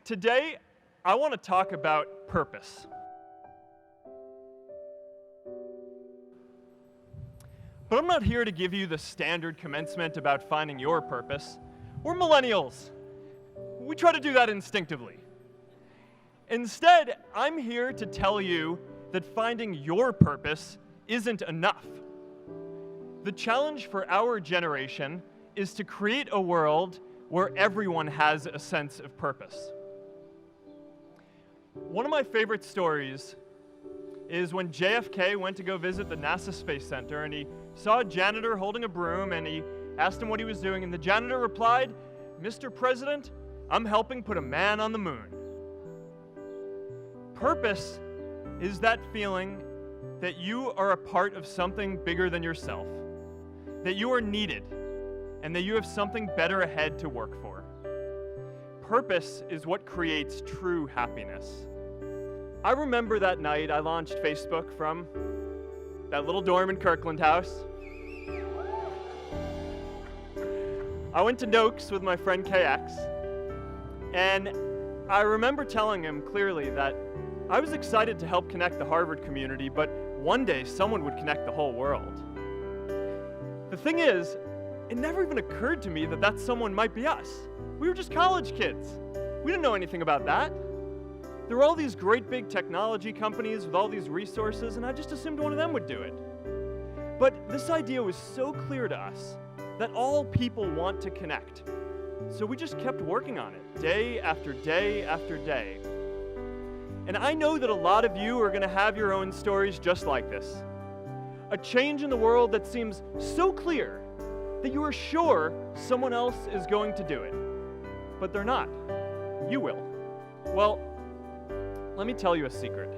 Today, I want to talk about purpose. But I'm not here to give you the standard commencement about finding your purpose. We're millennials. We try to do that instinctively. Instead, I'm here to tell you that finding your purpose isn't enough. The challenge for our generation is to create a world where everyone has a sense of purpose. One of my favorite stories is when JFK went to go visit the NASA Space Center, and he saw a janitor holding a broom, and he asked him what he was doing, and the janitor replied, "Mr. President, I'm helping put a man on the moon." Purpose is that feeling that you are a part of something bigger than yourself, that you are needed, and that you have something better ahead to work for. Purpose is what creates true happiness. I remember that night I launched Facebook from that little dorm in Kirkland House. I went to Noakes with my friend KX, and I remember telling him clearly that I was excited to help connect the Harvard community, but one day someone would connect the whole world. The thing is, it never even occurred to me that that someone might be us. We were just college kids. We didn't know anything about that. There were all these great big technology companies with all these resources, and I just assumed one of them would do it. But this idea was so clear to us that all people want to connect. So we just kept working on it, day after day after day. And I know that a lot of you are going to have your own stories just like this. A change in the world that seems so clear that you are sure someone else is going to do it. But they're not. You will. Well, let me tell you a secret.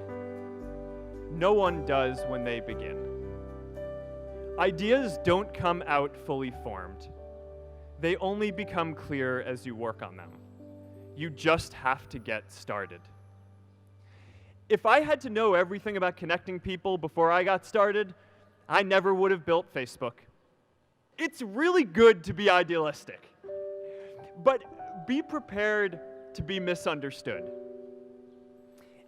No one does when they begin. Ideas don't come out fully formed. They only become clear as you work on them. You just have to get started. If I had to know everything about connecting people before I got started, I never would have built Facebook. It's really good to be idealistic, but be prepared to be misunderstood.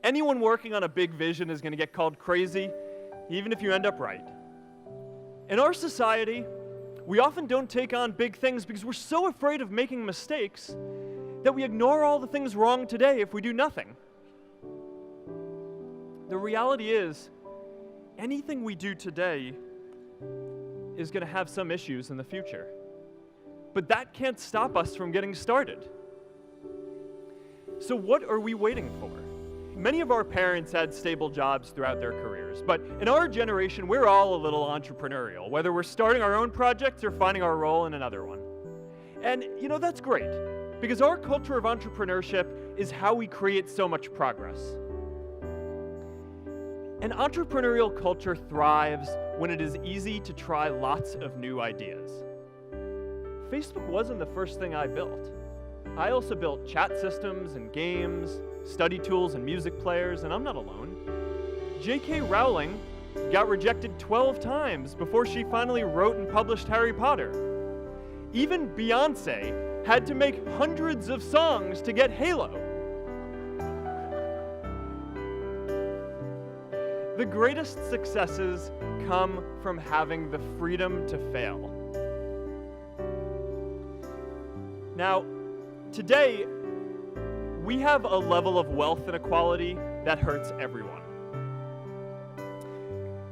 Anyone working on a big vision is going to get called crazy, even if you end up right. In our society, we often don't take on big things because we're so afraid of making mistakes that we ignore all the things wrong today if we do nothing. The reality is, anything we do today is going to have some issues in the future. But that can't stop us from getting started. So what are we waiting for? Many of our parents had stable jobs throughout their careers, but in our generation, we're all a little entrepreneurial, whether we're starting our own projects or finding our role in another one. And that's great, because our culture of entrepreneurship is how we create so much progress. An entrepreneurial culture thrives when it is easy to try lots of new ideas. Facebook wasn't the first thing I built. I also built chat systems and games, study tools and music players, and I'm not alone. J.K. Rowling got rejected 12 times before she finally wrote and published Harry Potter. Even Beyoncé had to make hundreds of songs to get Halo. The greatest successes come from having the freedom to fail. Now, today, we have a level of wealth inequality that hurts everyone.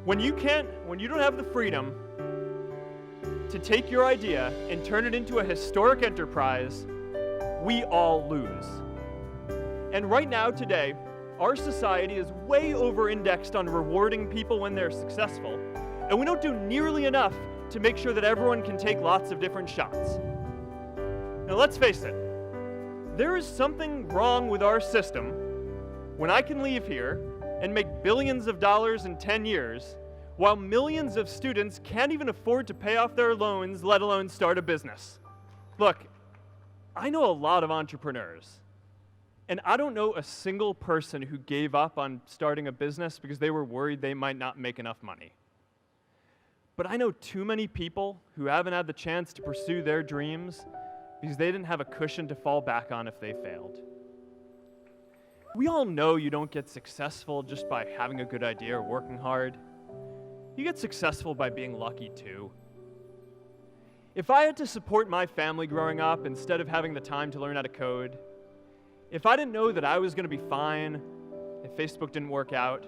When you don't have the freedom to take your idea and turn it into a historic enterprise, we all lose. And right now, today, our society is way over-indexed on rewarding people when they're successful, and we don't do nearly enough to make sure that everyone can take lots of different shots. Now let's face it, there is something wrong with our system when I can leave here and make billions of dollars in 10 years, while millions of students can't even afford to pay off their loans, let alone start a business. Look, I know a lot of entrepreneurs. And I don't know a single person who gave up on starting a business because they were worried they might not make enough money. But I know too many people who haven't had the chance to pursue their dreams because they didn't have a cushion to fall back on if they failed. We all know you don't get successful just by having a good idea or working hard. You get successful by being lucky too. If I had to support my family growing up instead of having the time to learn how to code, if I didn't know that I was going to be fine if Facebook didn't work out,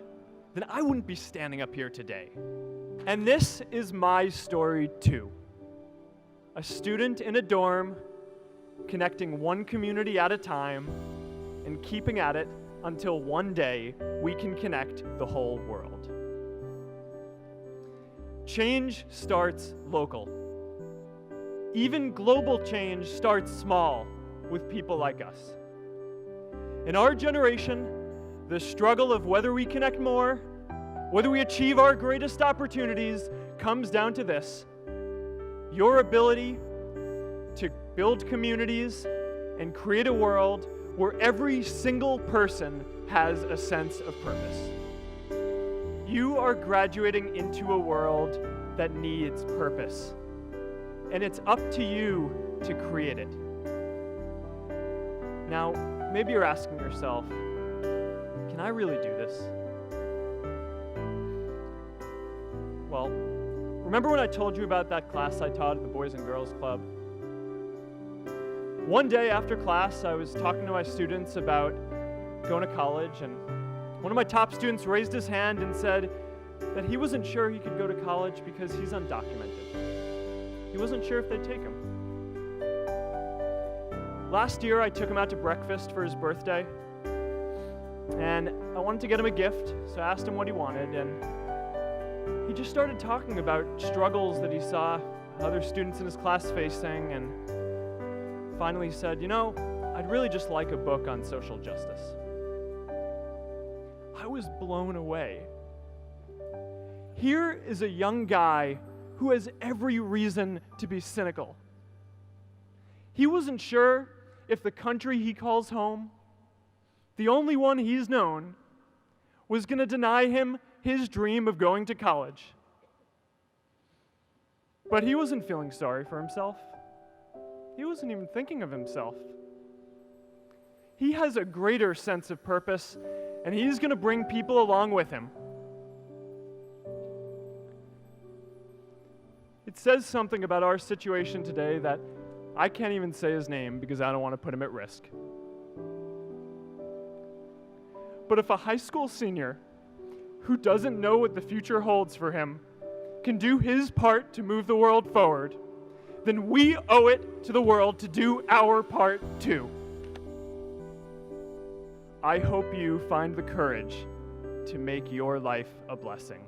then I wouldn't be standing up here today. And this is my story too. A student in a dorm, connecting one community at a time, and keeping at it until one day we can connect the whole world. Change starts local. Even global change starts small with people like us. In our generation, the struggle of whether we connect more, whether we achieve our greatest opportunities, comes down to this: your ability to build communities and create a world where every single person has a sense of purpose. You are graduating into a world that needs purpose, and it's up to you to create it. Now, maybe you're asking yourself, can I really do this? Well, remember when I told you about that class I taught at the Boys and Girls Club? One day after class, I was talking to my students about going to college, and one of my top students raised his hand and said that he wasn't sure he could go to college because he's undocumented. He wasn't sure if they'd take him. Last year, I took him out to breakfast for his birthday, and I wanted to get him a gift, so I asked him what he wanted, and he just started talking about struggles that he saw other students in his class facing, and finally said, "You know, I'd really just like a book on social justice." I was blown away. Here is a young guy who has every reason to be cynical. He wasn't sure if the country he calls home, the only one he's known, was going to deny him his dream of going to college. But he wasn't feeling sorry for himself. He wasn't even thinking of himself. He has a greater sense of purpose, and he's going to bring people along with him. It says something about our situation today that I can't even say his name because I don't want to put him at risk. But if a high school senior who doesn't know what the future holds for him can do his part to move the world forward, then we owe it to the world to do our part too. I hope you find the courage to make your life a blessing.